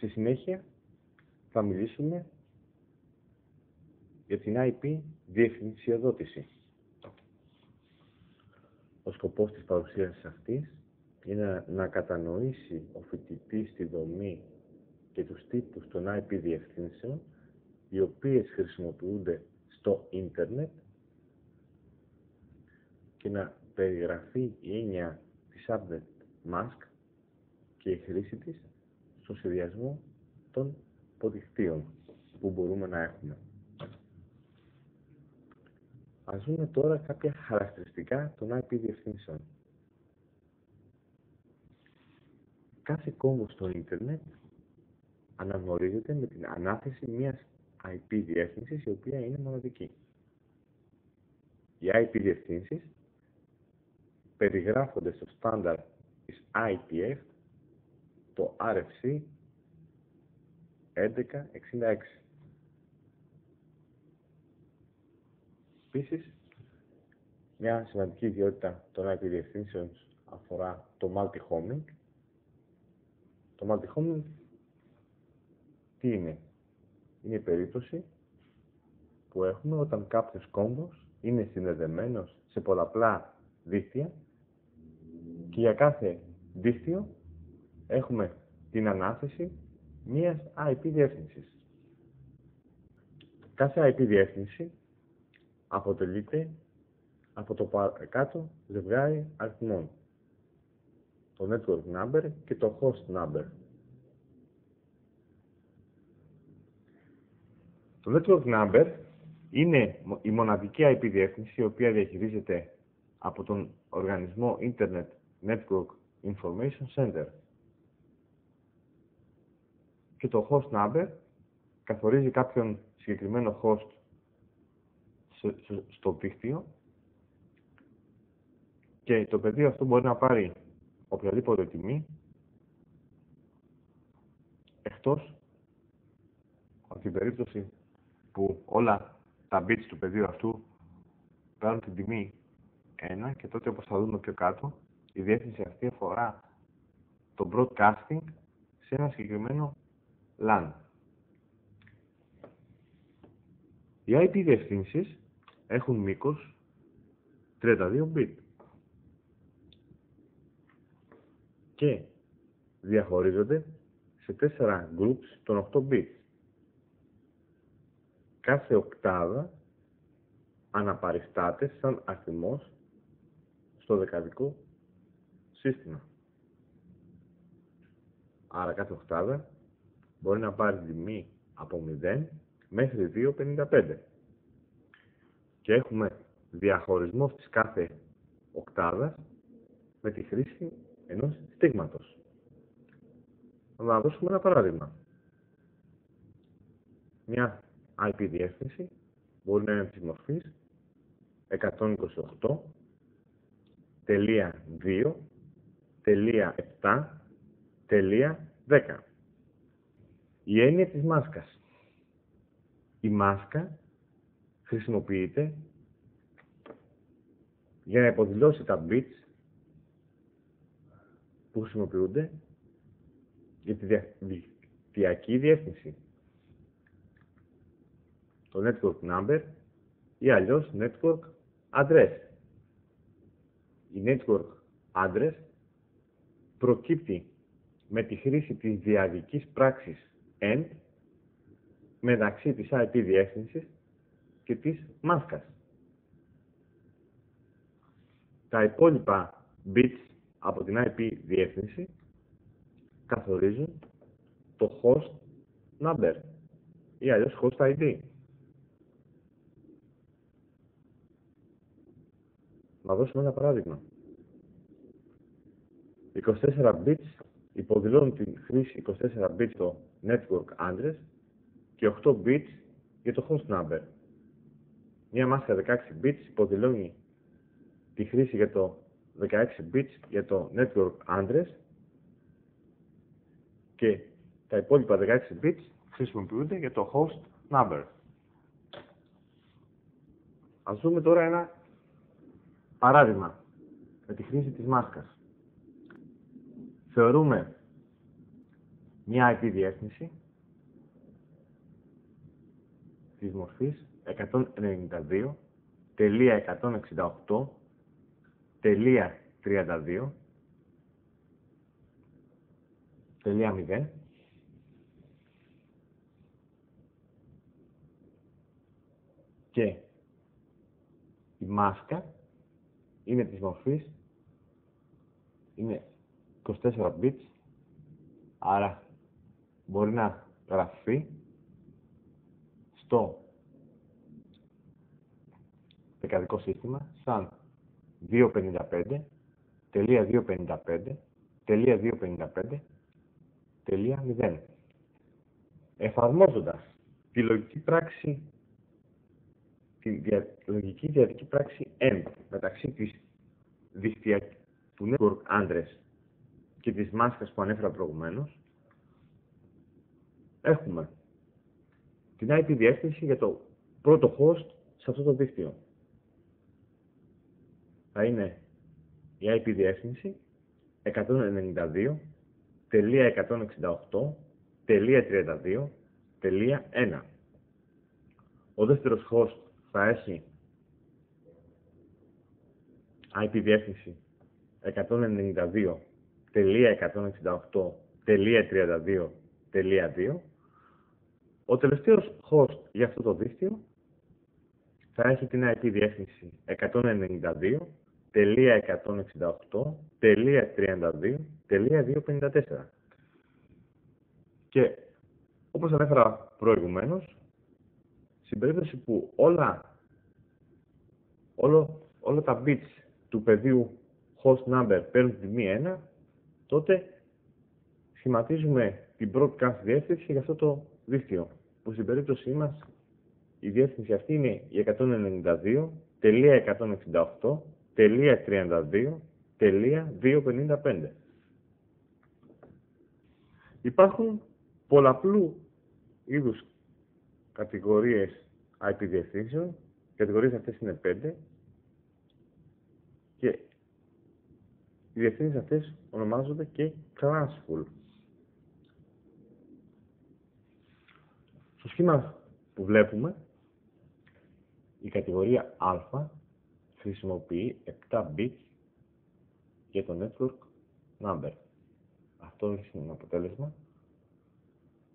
Στη συνέχεια θα μιλήσουμε για την IP διευθυνσιοδότηση. Ο σκοπός της παρουσίασης αυτής είναι να κατανοήσει ο φοιτητής τη δομή και τους τύπους των IP διευθύνσεων, οι οποίες χρησιμοποιούνται στο ίντερνετ, και να περιγραφεί η έννοια της Subnet Mask και η χρήση της στο σχεδιασμό των υποδικτύων που μπορούμε να έχουμε. Ας δούμε τώρα κάποια χαρακτηριστικά των IP διευθύνσεων. Κάθε κόμβο στο ίντερνετ αναγνωρίζεται με την ανάθεση μιας IP διεύθυνσης, η οποία είναι μοναδική. Οι IP διευθύνσεις περιγράφονται στο στάνταρ της IPF, το RFC 1166. Επίσης, μια σημαντική ιδιότητα των IP διευθύνσεων αφορά το multi-homing. Το multi-homing τι είναι? Είναι η περίπτωση που έχουμε όταν κάποιος κόμβος είναι συνδεδεμένος σε πολλαπλά δίκτυα και για κάθε δίκτυο έχουμε την ανάθεση μιας IP διεύθυνσης. Κάθε IP διεύθυνση αποτελείται από το κάτω ζευγάρι αριθμών, το network number και το host number. Το network number είναι η μοναδική IP διεύθυνση η οποία διαχειρίζεται από τον οργανισμό Internet Network Information Center. Και το host number καθορίζει κάποιον συγκεκριμένο host στο δίκτυο και το πεδίο αυτό μπορεί να πάρει οποιαδήποτε τιμή, εκτός από την περίπτωση που όλα τα bits του πεδίου αυτού παίρνουν την τιμή 1, και τότε, όπως θα δούμε πιο κάτω, η διεύθυνση αυτή αφορά το broadcasting σε ένα συγκεκριμένο LAN. Οι IP διευθύνσεις έχουν μήκος 32 bit και διαχωρίζονται σε 4 groups των 8 bit. Κάθε οκτάδα αναπαριστάται σαν αριθμός στο δεκαδικό σύστημα. Άρα κάθε οκτάδα μπορεί να πάρει τιμή από 0 μέχρι 2,55. Και έχουμε διαχωρισμό της κάθε οκτάδας με τη χρήση ενός στίγματος. Να δώσουμε ένα παράδειγμα. Μια IP διεύθυνση μπορεί να είναι της μορφής 128.2.7.10. Η έννοια της μάσκας. Η μάσκα χρησιμοποιείται για να υποδηλώσει τα bits που χρησιμοποιούνται για τη δικτυακή διεύθυνση. Το network number ή αλλιώς network address. Η network address προκύπτει με τη χρήση της διαδικής πράξης AND μεταξύ της IP διεύθυνσης και της μάσκας. Τα υπόλοιπα bits από την IP διεύθυνση καθορίζουν το host number ή αλλιώς host ID. Να δώσουμε ένα παράδειγμα. 24 bits υποδηλώνουν την χρήση 24 bits στο network address και 8 bits για το host number. Μια μάσκα 16 bits υποδηλώνει τη χρήση για το 16 bits για το network address και τα υπόλοιπα 16 bits χρησιμοποιούνται για το host number. Ας δούμε τώρα ένα παράδειγμα με τη χρήση της μάσκας. Θεωρούμε μια IP διεύθυνση της μορφής 192.168.32.0 και η μάσκα είναι της μορφής, είναι 24 bits, άρα μπορεί να γραφεί στο δεκαδικό σύστημα σαν 255.255.255.0 εφαρμόζοντας τη λογική πράξη, λογική διαδική πράξη AND μεταξύ της του network address και της μάσκας που ανέφερα προηγουμένως, έχουμε την IP διεύθυνση για το πρώτο host σε αυτό το δίκτυο. Θα είναι η IP διεύθυνση 192.168.32.1. Ο δεύτερος host θα έχει IP διεύθυνση 192.168.32.2. Ο τελευταίος host για αυτό το δίκτυο θα έχει την IP διεύθυνση 192.168.32.254. Και όπως ανέφερα προηγουμένως, στην περίπτωση που όλα τα bits του πεδίου host number παίρνουν την τιμή 1, τότε σχηματίζουμε την broadcast διεύθυνση για αυτό το δίκτυο, που στην περίπτωσή μας η διεύθυνση αυτή είναι η 192.168.32.255. Υπάρχουν πολλαπλού είδους κατηγορίες IP διευθύνσεων. Οι κατηγορίες αυτές είναι 5 και οι διευθύνσεις αυτές ονομάζονται και classful. Στο σχήμα που βλέπουμε, η κατηγορία Α χρησιμοποιεί 7 bits για το network number. Αυτό έχει σαν αποτέλεσμα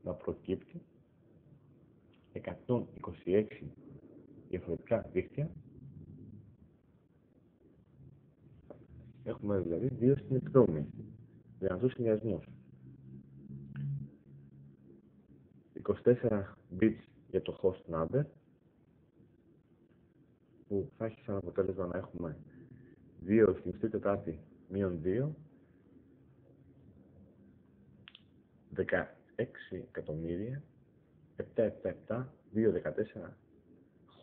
να προκύπτει 126 διαφορετικά δίκτυα. Έχουμε δηλαδή δύο συνεκδρόμοι, δυνατούς συνδυασμούς. 24 bits για το host number, που θα έχει σαν αποτέλεσμα να έχουμε 2 στην τετάρτη μείον 2, 16.777.214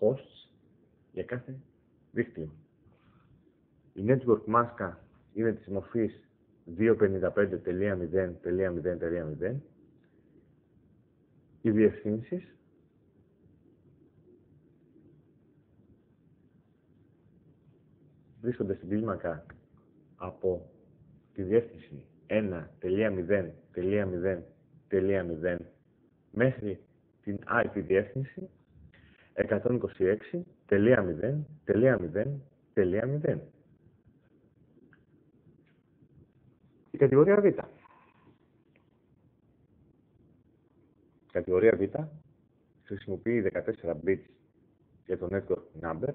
hosts για κάθε δίκτυο. Η network μάσκα είναι της μορφής 255.0.0.0. Οι διευθύνσεις βρίσκονται στην κλίμακα από τη διεύθυνση 1.0.0.0 μέχρι την IP διεύθυνση 126.0.0.0. Η κατηγορία Β. Η κατηγορία Β χρησιμοποιεί 14 bits για το network number.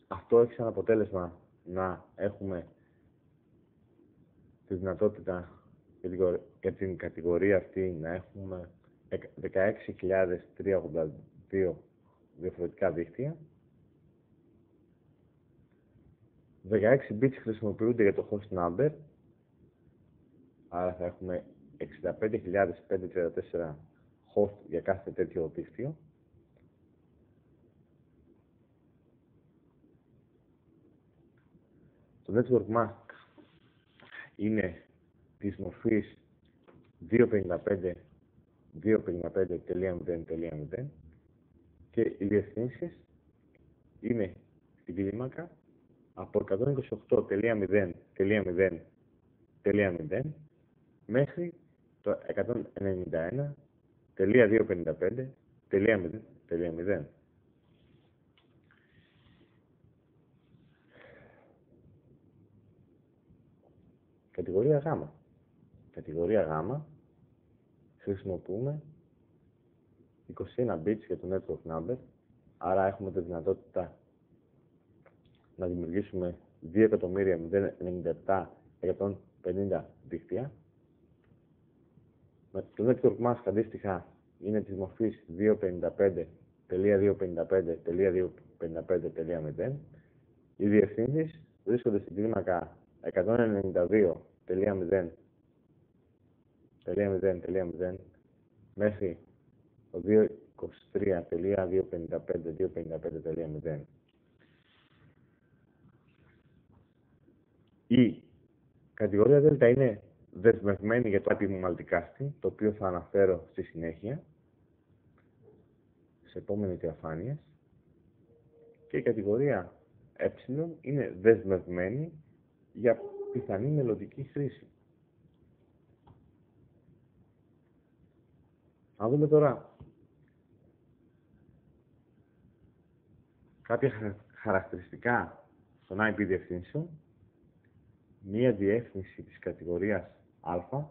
Αυτό έχει σαν αποτέλεσμα να έχουμε τη δυνατότητα για την κατηγορία αυτή να έχουμε 16.382 διαφορετικά δίκτυα. 16 bits χρησιμοποιούνται για το host number, άρα θα έχουμε 65.534 host για κάθε τέτοιο δίκτυο. Το network mask είναι της μορφής 255.0.0 και οι διευθύνσεις είναι στην κλίμακα από 128.0.0.0 μέχρι το 191.255.0.0. Κατηγορία Γ. Κατηγορία Γ χρησιμοποιούμε 21 bits για το network number, άρα έχουμε τη δυνατότητα να δημιουργήσουμε 2.097.150 δίκτυα. Το network mask αντίστοιχα είναι της μορφής 255.255.255.0. Οι διευθύνσεις βρίσκονται στην κλίμακα 192.0.0.0 μέχρι το 223.255.255.0. Η κατηγορία Δ είναι δεσμευμένη για το IP multicasting, το οποίο θα αναφέρω στη συνέχεια, σε επόμενες διαφάνειες. Και η κατηγορία Ε είναι δεσμευμένη για πιθανή μελλοντική χρήση. Να δούμε τώρα κάποια χαρακτηριστικά των IP διευθύνσεων. Μία διεύθυνση της κατηγορίας Α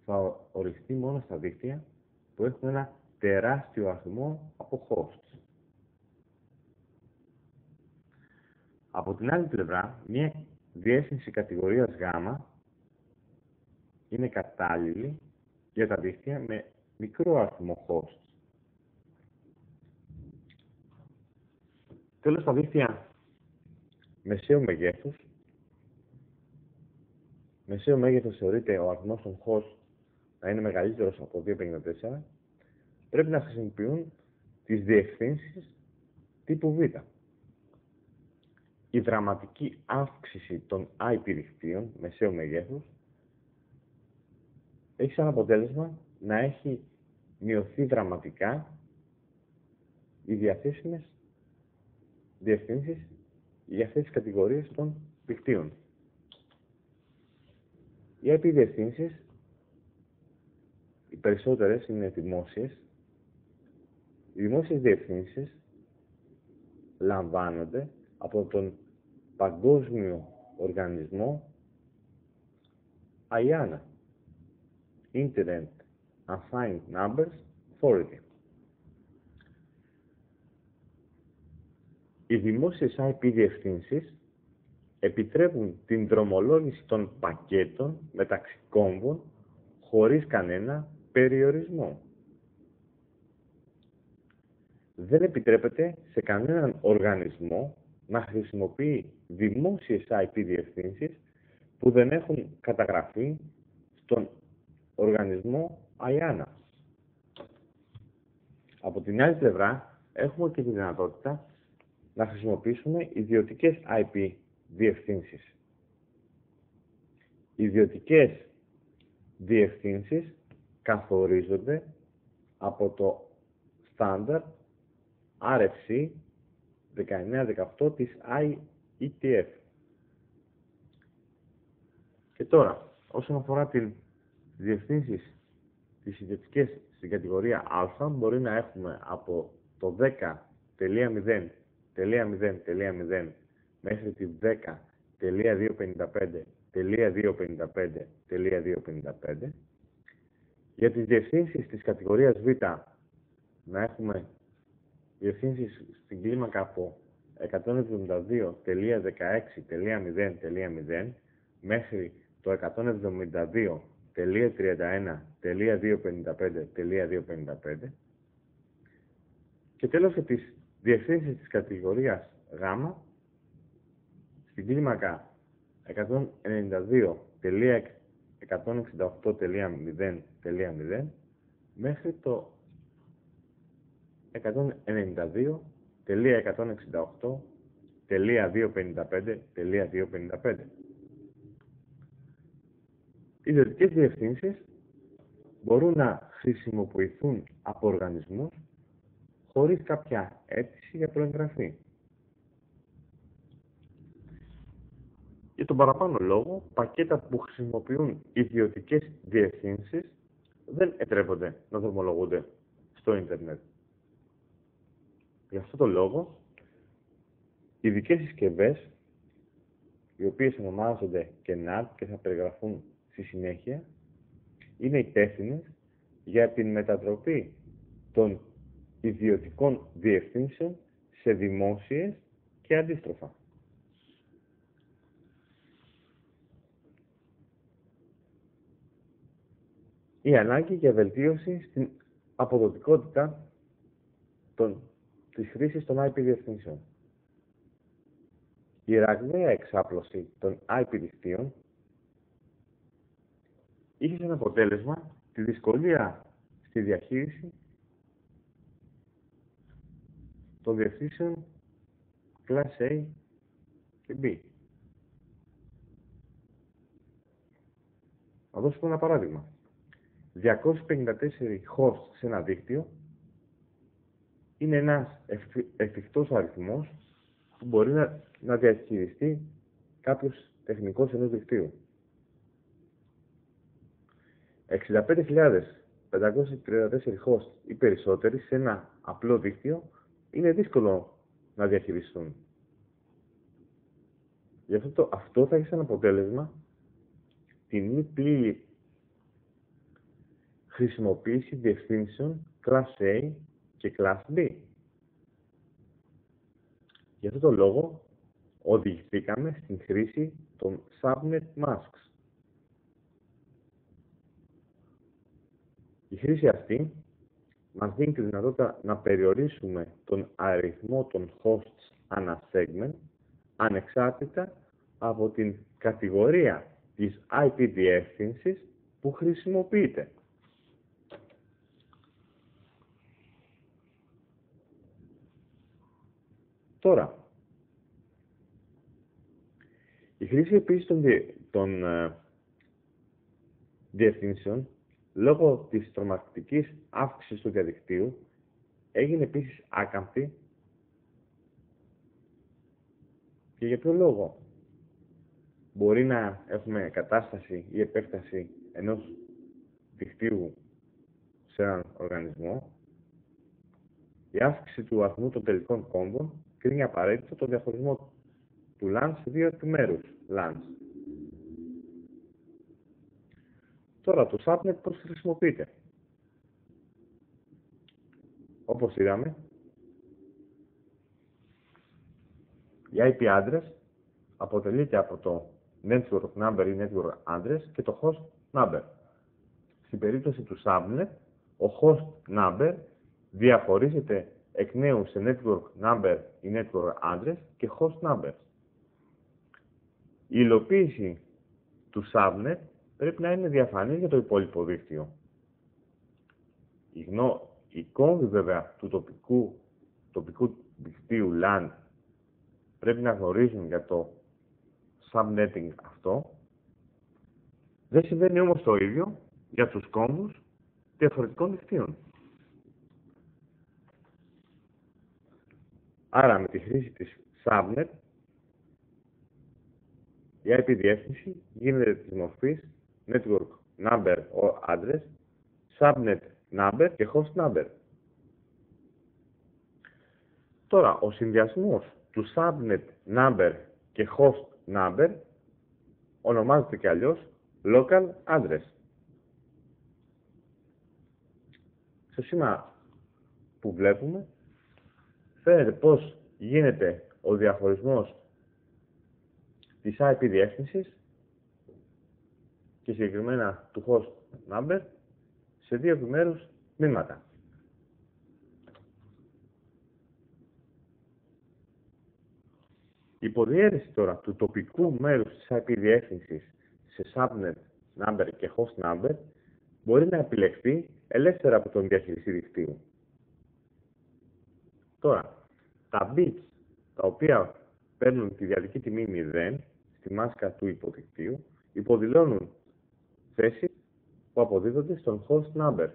θα οριστεί μόνο στα δίκτυα που έχουν ένα τεράστιο αριθμό από hosts. Από την άλλη πλευρά, μία διεύθυνση κατηγορίας Γ είναι κατάλληλη για τα δίκτυα με μικρό αριθμό hosts. Τέλος, τα δίκτυα μεσαίου μέγεθος θεωρείται ο αριθμός των hosts να είναι μεγαλύτερος από 254, πρέπει να χρησιμοποιούν τις διευθύνσεις τύπου Β. Η δραματική αύξηση των IP δικτύων μεσαίου μεγέθους έχει σαν αποτέλεσμα να έχει μειωθεί δραματικά οι διαθέσιμες διευθύνσεις για αυτές τις κατηγορίες των δικτύων. Οι IP διευθύνσεις, οι περισσότερες είναι δημόσιες. Οι δημόσιες διευθύνσεις λαμβάνονται από τον Παγκόσμιο Οργανισμό IANA, Internet Assigned Numbers Authority. Οι δημόσιες IP διευθύνσεις επιτρέπουν την δρομολόγηση των πακέτων μεταξύ κόμβων χωρίς κανένα περιορισμό. Δεν επιτρέπεται σε κανέναν οργανισμό να χρησιμοποιεί δημόσιες IP διευθύνσεις που δεν έχουν καταγραφεί στον οργανισμό IANA. Από την άλλη πλευρά, έχουμε και τη δυνατότητα να χρησιμοποιήσουμε ιδιωτικές IP διευθύνσεις. Οι ιδιωτικές διευθύνσεις καθορίζονται από το στάνταρ RFC 1918 της IETF. Και τώρα, όσον αφορά τις διευθύνσεις τις ιδιωτικές στην κατηγορία Α, μπορεί να έχουμε από το 10.0.0.0 μέχρι τη 10.255.255.255. Για τις διευθύνσεις της κατηγορίας Β να έχουμε διευθύνσεις στην κλίμακα από 172.16.0.0 μέχρι το 172.31.255.255. Και τέλος, για τις διευθύνσεις της κατηγορίας Γ στην κλίμακα 192.168.0.0 μέχρι το 192.168.255.255. Οι ιδιωτικές διευθύνσεις μπορούν να χρησιμοποιηθούν από οργανισμούς χωρίς κάποια αίτηση για προεγγραφή. Για τον παραπάνω λόγο, πακέτα που χρησιμοποιούν ιδιωτικές διευθύνσεις δεν επιτρέπονται να δρομολογούνται στο ίντερνετ. Γι' αυτό το λόγο, ειδικές συσκευές, οι οποίες ονομάζονται και NAT και θα περιγραφούν στη συνέχεια, είναι υπεύθυνες για την μετατροπή των ιδιωτικών διευθύνσεων σε δημόσιες και αντίστροφα. Η ανάγκη για βελτίωση στην αποδοτικότητα της χρήσης των IP διευθύνσεων. Η ραγδαία εξάπλωση των IP δικτύων είχε σαν αποτέλεσμα τη δυσκολία στη διαχείριση των διευθύνσεων Class A και B. Θα δώσουμε ένα παράδειγμα. 254 hosts σε ένα δίκτυο είναι ένας εφικτός αριθμός που μπορεί να διαχειριστεί κάποιος τεχνικός ενός δικτύου. 65.534 hosts ή περισσότεροι σε ένα απλό δίκτυο είναι δύσκολο να διαχειριστούν. Γι' αυτό θα έχει σαν αποτέλεσμα την μη πλήρη χρησιμοποίηση διευθύνσεων Class A και Class B. Γι' αυτό το λόγο οδηγηθήκαμε στην χρήση των Subnet Masks. Η χρήση αυτή μας δίνει τη δυνατότητα να περιορίσουμε τον αριθμό των hosts ανά segment ανεξάρτητα από την κατηγορία της IP διεύθυνσης που χρησιμοποιείται. Τώρα, η χρήση επίσης των διευθύνσεων λόγω της τρομακτικής αύξησης του διαδικτύου έγινε επίσης άκαμπτη. Και για ποιο λόγο? Μπορεί να έχουμε κατάσταση ή επέκταση ενός δικτύου σε έναν οργανισμό. Η αύξηση του αριθμού των τελικών κόμβων κρίνει απαραίτητο τον διαχωρισμό του LAN σε δύο επιμέρους LANs. Τώρα, το subnet πώς χρησιμοποιείται? Όπως είδαμε, η IP address αποτελείται από το network number ή network address και το host number. Στην περίπτωση του subnet, ο host number διαχωρίζεται εκ νέου σε network number ή network address και host number. Η υλοποίηση του subnet πρέπει να είναι διαφανής για το υπόλοιπο δίκτυο. Οι κόμβοι βέβαια του τοπικού δικτύου LAN πρέπει να γνωρίζουν για το subnetting αυτό. Δεν συμβαίνει όμως το ίδιο για τους κόμβους διαφορετικών δικτύων. Άρα με τη χρήση της subnet η IP διεύθυνση γίνεται της μορφής network number or address, subnet number και host number. Τώρα, ο συνδυασμός του subnet number και host number ονομάζεται και αλλιώς local address. Στο σήμα που βλέπουμε φαίνεται πώς γίνεται ο διαχωρισμός της IP διεύθυνσης και συγκεκριμένα του host number σε δύο επιμέρους τμήματα. Η υποδιέρεση τώρα του τοπικού μέρους της IP διεύθυνσης σε subnet number και host number μπορεί να επιλεχθεί ελεύθερα από τον διαχειριστή δικτύου. Τώρα, τα bits τα οποία παίρνουν τη διαδική τιμή 0 στη μάσκα του υποδικτύου υποδηλώνουν θέσεις που αποδίδονται στον host number.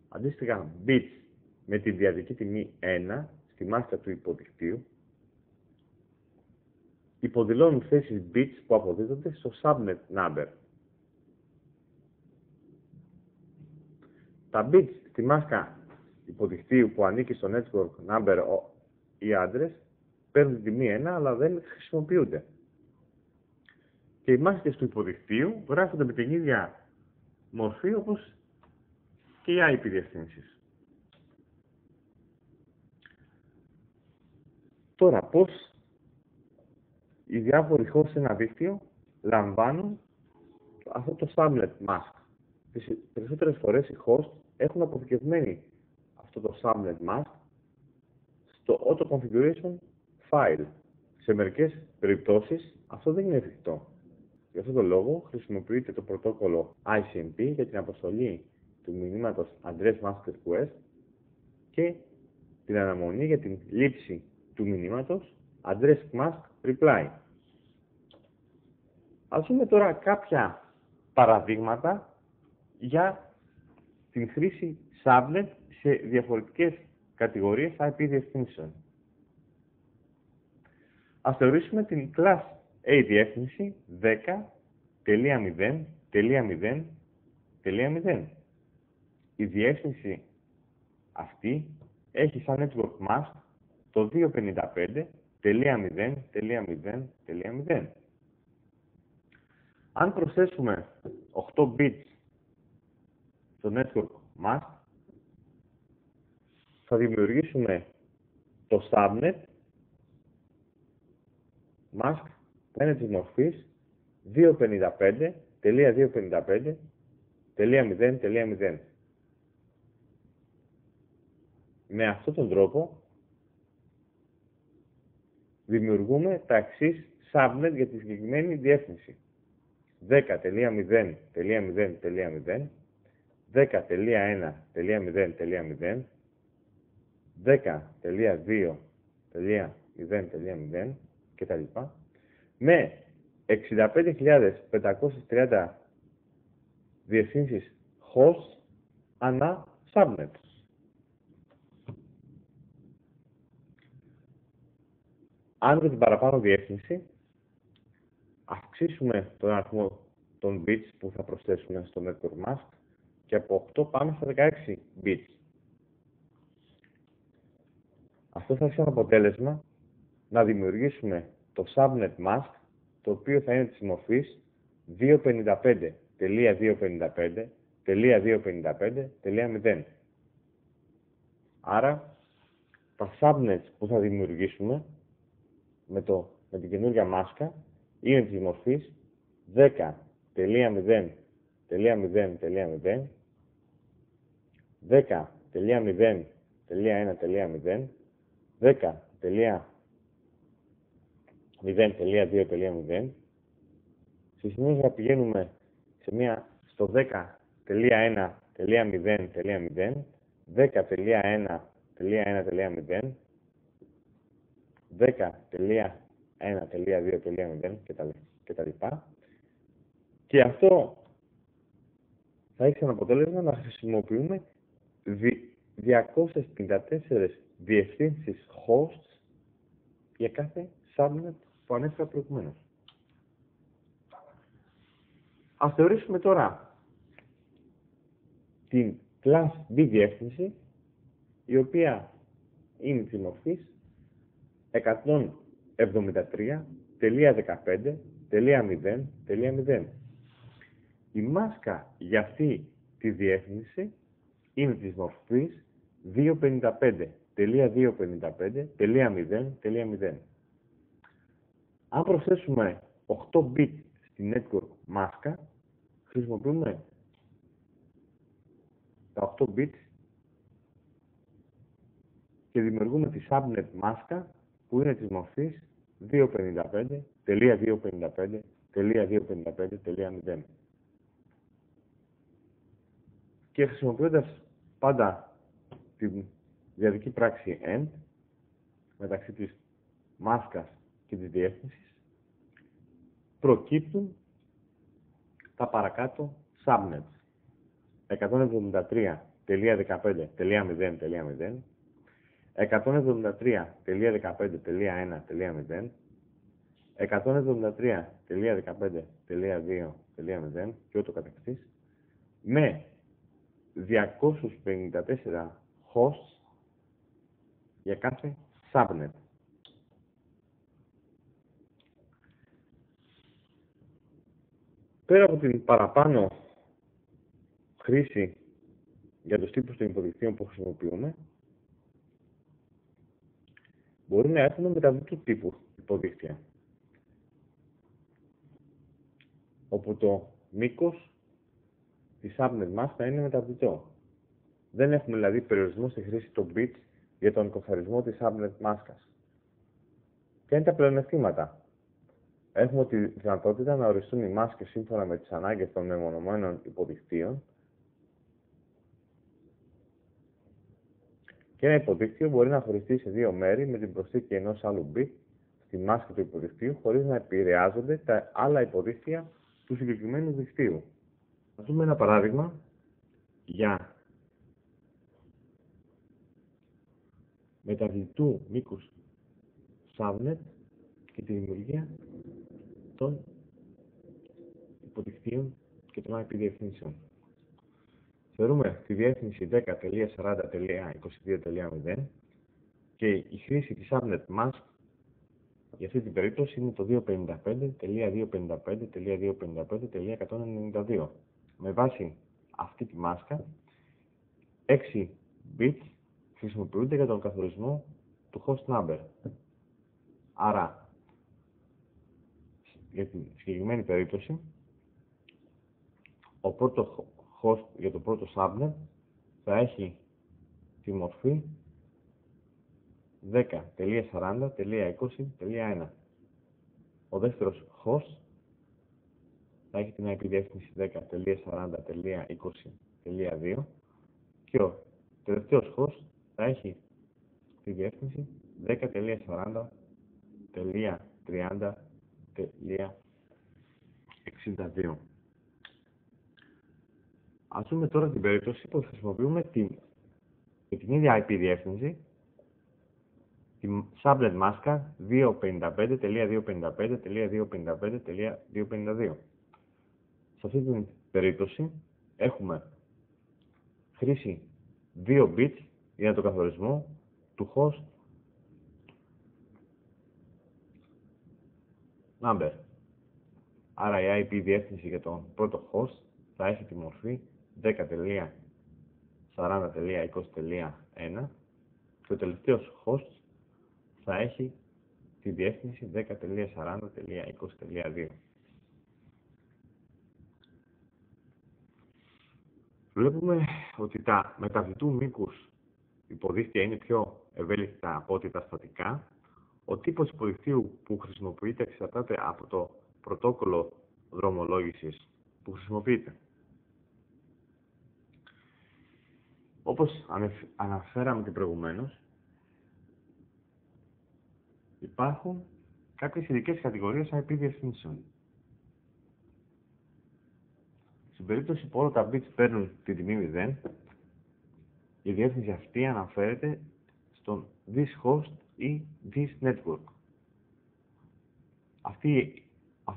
Αντίστοιχα, bits με τη διαδική τιμή 1 στη μάσκα του υποδικτύου υποδηλώνουν θέσεις bits που αποδίδονται στο subnet number. Τα bits στη μάσκα υποδικτύου που ανήκει στο network number ή address παίρνουν την τιμή 1, αλλά δεν χρησιμοποιούνται. Και οι μάσκες του υποδικτύου γράφονται με την ίδια μορφή όπως και οι IP διευθύνσεις. Τώρα, πώς οι διάφοροι hosts σε ένα δίκτυο λαμβάνουν αυτό το subnet mask. Τις περισσότερες φορές οι hosts έχουν αποθηκευμένη αυτό το subnet mask στο auto configuration file. Σε μερικές περιπτώσεις αυτό δεν είναι εφικτό. Γι' αυτόν τον λόγο χρησιμοποιείται το πρωτόκολλο ICMP για την αποστολή του μηνύματος address mask request και την αναμονή για την λήψη του μηνύματος address mask reply. Ας δούμε τώρα κάποια παραδείγματα για την χρήση subnet σε διαφορετικές κατηγορίες IP διευθύνσεων. Ας θεωρήσουμε την class A διεύθυνση 10.0.0.0. Η διεύθυνση αυτή έχει σαν network mask το 255.0.0.0. Αν προσθέσουμε 8 bits στο network mask, θα δημιουργήσουμε το subnet mask που είναι της μορφής 255.255.0.0. Με αυτόν τον τρόπο δημιουργούμε τα εξής subnet για τη συγκεκριμένη διεύθυνση. 10.0.0.0, 10.1.0.0, 10.2.0.0 κτλ. Με 65.530 διευθύνσεις host ανά subnet. Αν με την παραπάνω διεύθυνση αυξήσουμε τον αριθμό των bits που θα προσθέσουμε στο network mask και από 8 πάμε στα 16 bits. Αυτό θα έχει σαν αποτέλεσμα να δημιουργήσουμε το subnet mask, το οποίο θα είναι της μορφής 255.255.255.0. Άρα, τα subnets που θα δημιουργήσουμε με την καινούργια μάσκα είναι της μορφής 10.0.0.0, 10.0.0.1.0, 10.0.2.0. Στη συνέχεια πηγαίνουμε στο 10.1.0.0, 10.1.1.0, 10.1.2.0 κτλ. Και αυτό θα έχει σαν αποτέλεσμα να χρησιμοποιούμε 254 διευθύνσεις hosts για κάθε subnet που ανέφερα προηγουμένως. Ας θεωρήσουμε τώρα την class B διεύθυνση, η οποία είναι της μορφής 173.15.0.0. Η μάσκα για αυτή τη διεύθυνση είναι της μορφής 255.255.0.0. Αν προσθέσουμε 8 bits στη network μάσκα, χρησιμοποιούμε τα 8 bits και δημιουργούμε τη subnet μάσκα που είναι της μορφής 255.255.255.0. Και χρησιμοποιώντας πάντα τη διαδική πράξη AND μεταξύ της μάσκας και της διεύθυνσης, προκύπτουν τα παρακάτω subnets 173.15.0.0, 173.15.1.0, 173.15.2.0 και ούτω καθεξής, με 254 hosts για κάθε subnet. Πέρα από την παραπάνω χρήση για τους τύπους των υποδικτύων που χρησιμοποιούμε, μπορεί να έχουμε μεταβλητού τύπου υποδίκτυα, όπου το μήκος της subnet mask θα είναι μεταβλητό. Δεν έχουμε δηλαδή περιορισμό στη χρήση των bits για τον καθαρισμό της subnet μάσκας. Ποια είναι τα πλεονεκτήματα? Έχουμε τη δυνατότητα να οριστούν οι μάσκες σύμφωνα με τις ανάγκες των μεμονωμένων υποδικτύων και ένα υποδίκτυο μπορεί να χωριστεί σε δύο μέρη με την προσθήκη ενός άλλου bit στη μάσκα του υποδικτύου χωρίς να επηρεάζονται τα άλλα υποδίκτυα του συγκεκριμένου δικτύου. Θα δούμε ένα παράδειγμα για μεταβλητού μήκους subnet και τη δημιουργία των υποδικτύων και των IP διευθύνσεων. Θεωρούμε τη διεύθυνση 10.40.22.0 και η χρήση της subnet mask για αυτή την περίπτωση είναι το 255.255.255.192. Με βάση αυτή τη μάσκα, 6 bits χρησιμοποιούνται για τον καθορισμό του host number. Άρα, για την συγκεκριμένη περίπτωση, ο πρώτο host για το πρώτο subnet θα έχει τη μορφή 10.40.20.1. Ο δεύτερος host θα έχει την IP διεύθυνση 10.40.20.2 και ο τελευταίος host θα έχει τη διεύθυνση 10.40.30.62. Ας δούμε τώρα την περίπτωση που χρησιμοποιούμε την ίδια IP διεύθυνση, τη subnet μάσκα 255.255.255.252. Σε αυτή την περίπτωση έχουμε χρήση 2 bits για τον καθορισμό του host number. Άρα η IP διεύθυνση για τον πρώτο host θα έχει τη μορφή 10.40.20.1 και ο τελευταίος host θα έχει τη διεύθυνση 10.40.20.2. Βλέπουμε ότι τα μεταβλητού μήκους υποδίκτυα είναι πιο ευέλικτα από ό,τι τα στατικά. Ο τύπος υποδικτύου που χρησιμοποιείται εξαρτάται από το πρωτόκολλο δρομολόγησης που χρησιμοποιείται. Όπως αναφέραμε και προηγουμένως, υπάρχουν κάποιες ειδικές κατηγορίες IP διευθύνσεων. Στην περίπτωση που όλα τα bits παίρνουν τη τιμή 0, η διεύθυνση αυτή αναφέρεται στον this host ή this network. Αυτή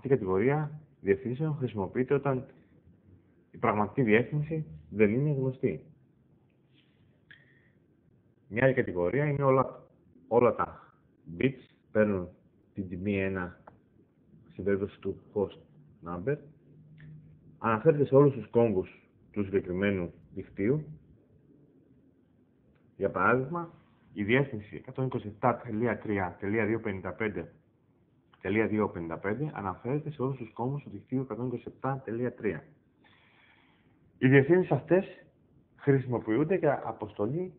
η κατηγορία διευθύνσεων χρησιμοποιείται όταν η πραγματική διεύθυνση δεν είναι γνωστή. Μια άλλη κατηγορία είναι όλα τα bits παίρνουν την τιμή 1 στην περίπτωση του host number. Αναφέρεται σε όλους τους κόμβους του συγκεκριμένου δικτύου. Για παράδειγμα, η διεύθυνση 127.3.255.255 αναφέρεται σε όλους τους κόμβους του δικτύου 127.3. Οι διευθύνσεις αυτές χρησιμοποιούνται για αποστολή